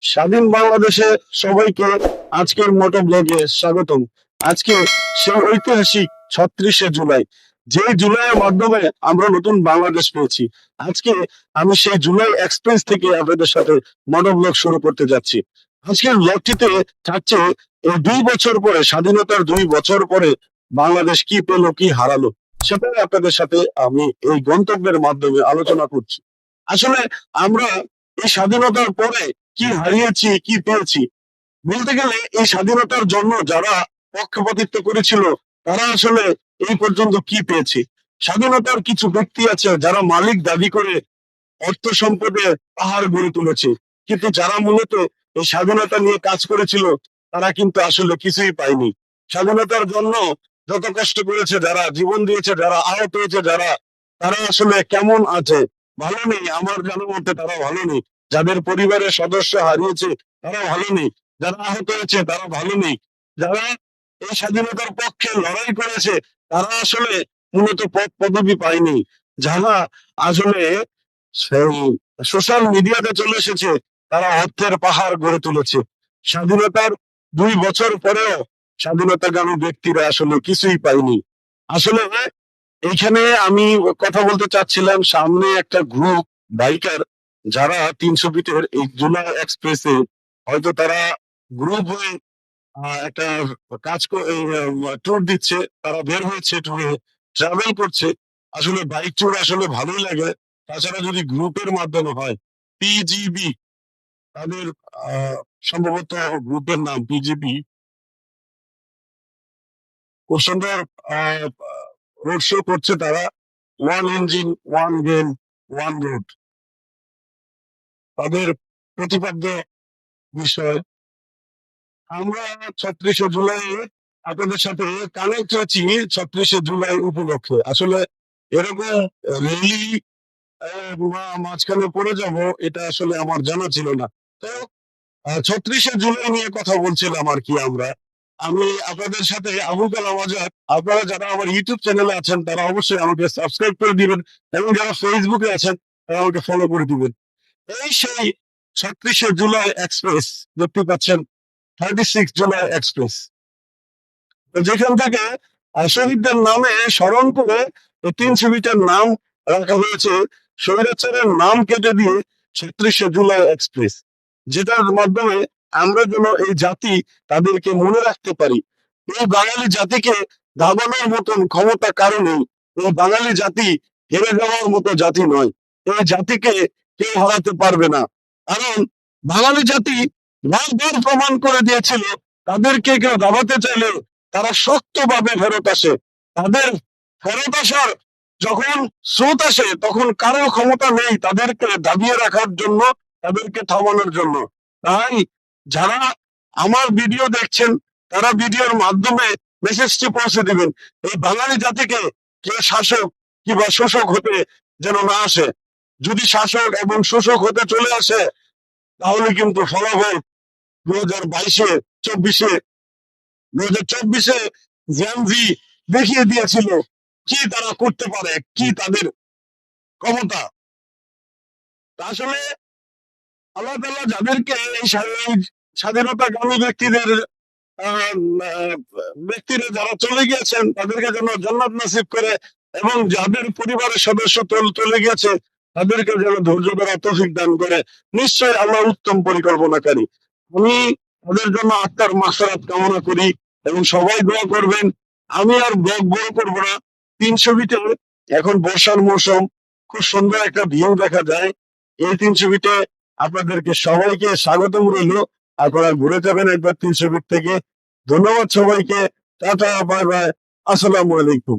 স্বাধীন বাংলাদেশে সবাইকে আজকের মোটো ব্লগে স্বাগতম। আজকে সেই ঐতিহাসিক 36শে জুলাই, যে জুলাইয়ের মাধ্যমে আমরা নতুন বাংলাদেশ পেয়েছি। আজকে আমি সেই জুলাই এক্সপ্রেস থেকে আপনাদের সাথে মোটো ব্লগ শুরু করতে যাচ্ছি। আজকের ব্লগটিতে থাকছে এই 2 বছর পরে, স্বাধীনতার 2 বছর পরে বাংলাদেশ কি পেলো, কি হারালো, সেটাই আপনাদের সাথে আমি এই গন্তব্যের মাধ্যমে আলোচনা করছি। আসলে আমরা এই স্বাধীনতার পরে কি হারিয়েছি, কি পেয়েছি, বলতে গেলে এই স্বাধীনতার জন্য যারা পক্ষপাতিত্ব করেছিল তারা আসলে এই পর্যন্ত কি পেয়েছে। স্বাধীনতার কিছু ব্যক্তি আছে যারা মালিক দাবি করে অর্থ সম্পদের পাহাড় গড়ে তুলেছে, কিন্তু যারা মূলত এই স্বাধীনতা নিয়ে কাজ করেছিল তারা কিন্তু আসলে কিছুই পায়নি। স্বাধীনতার জন্য যত কষ্ট করেছে যারা, জীবন দিয়েছে যারা, আহত হয়েছে যারা, তারা আসলে কেমন আছে? ভালো নেই। আমার জানার মতে তারা ভালো নেই। যাদের পরিবারের সদস্য হারিয়েছে তারা ভালো নেই। যারা আহত হয়েছে তারা ভালো নেই। যারা এই স্বাধীনতার পক্ষে লড়াই করেছে তারা আসলে মূলত পদ পদবি পায়নি। যারা আসলে সোশ্যাল মিডিয়াতে চলে এসেছে তারা অর্থের পাহাড় গড়ে তুলেছে। স্বাধীনতার 2 বছর পরেও স্বাধীনতাকামী ব্যক্তিরা আসলে কিছুই পায়নি। আসলে এইখানে আমি কথা বলতে চাচ্ছিলাম, সামনে একটা গ্রুপ বাইকার যারা 300 ফিটের এই জুলাই এক্সপ্রেসে, হয়তো তারা গ্রুপ হয়ে একটা কাজ ট্যুর দিচ্ছে, তারা বের হয়েছে ট্যুরে, ট্রাভেল করছে। আসলে বাইক ট্যুর আসলে ভালোই লাগে। তাছাড়া যদি গ্রুপের মাধ্যমে হয়, পিজিবি তাদের সম্ভবত গ্রুপের নাম পিজিবি, খুব সুন্দর রোড শো করছে তারা। One engine, one game, one road, তাদের প্রতিপাদ্য বিষয়। আমরা 36শে জুলাই আপনাদের সাথে কানেক্ট হয়েছি 36শে জুলাই উপলক্ষে। আসলে এরকম রেলি মাঝখানে পড়ে যাব এটা আসলে আমার জানা ছিল না। তো 36শে জুলাই নিয়ে কথা বলছিলাম আর কি। আমি আপনাদের সাথে আবুল কালাম আজাদ। আপনারা যারা আমার ইউটিউব চ্যানেলে আছেন তারা অবশ্যই আমাকে সাবস্ক্রাইব করে দিবেন, এবং যারা ফেসবুকে আছেন তারা আমাকে ফলো করে দিবেন। এই সেই 36শে জুলাই এক্সপ্রেস দেখতে পাচ্ছেন, 36 জুলাই এক্সপ্রেস, যেখান থেকে শহীদদের নামে স্মরণ করে 300 ফিটের নাম রাখা হয়েছে, স্বৈরাচারের নাম কেটে দিয়ে 36শে জুলাই এক্সপ্রেস, যেটার মাধ্যমে আমরা যেন এই জাতি তাদেরকে মনে রাখতে পারি। এই বাঙালি জাতিকে দাবানোর মতন ক্ষমতা কারো নেই। এই বাঙালি জাতি হেরে যাওয়ার মতো জাতি নয়। এই জাতিকে কেউ হারাতে পারবে না, কারণ বাঙালি জাতি বারবার প্রমাণ করে দিয়েছিল তাদেরকে কেউ দাবাতে চাইলে তারা শক্তভাবে ফেরত আসে। তাদের ফেরত আসার যখন স্রোত আসে তখন কারো ক্ষমতা নেই তাদেরকে দাবিয়ে রাখার জন্য, তাদেরকে থামানোর জন্য। তাই যারা আমার ভিডিও দেখছেন তারা ভিডিওর মাধ্যমে মেসেজটি পৌঁছে দিবেন, এই বাঙালি জাতিকে কে শাসক কিংবা শোষক হতে যেন না আসে। যদি শাসক এবং শোষক হতে চলে আসে তাহলে কিন্তু ফলাফল 2022-এ 2024-এ জ্যামজি দেখিয়ে দিয়েছিল কি তারা করতে পারে, কি তাদের ক্ষমতা। আসলে আল্লাহ তাআলা যাদেরকে এই স্বাধীনতাকামী ব্যক্তিরা যারা চলে গিয়েছেন তাদেরকে যেন জান্নাত নসিব করে, এবং যাদের পরিবারের সদস্য চলে গেছে তাদেরকে যেন ধৈর্য ধরা তৌফিক দান করে। নিশ্চয়ই আল্লাহ উত্তম পরিকল্পনাকারী। আমি তাদের জন্য আত্মার মাগফিরাত কামনা করি, এবং সবাই দোয়া করবেন। আমি আর ব্লগ বড় করবো না। 300 ফিটে এখন বর্ষার মৌসুম, খুব সুন্দর একটা ভিউ দেখা যায়। এই 300 ফিটে আপনাদেরকে সবাইকে স্বাগতম রইল। আপনারা ঘুরে যাবেন একবার 300 ফিট থেকে। ধন্যবাদ সবাইকে। টাটা, বাই বাই, আসসালামু আলাইকুম।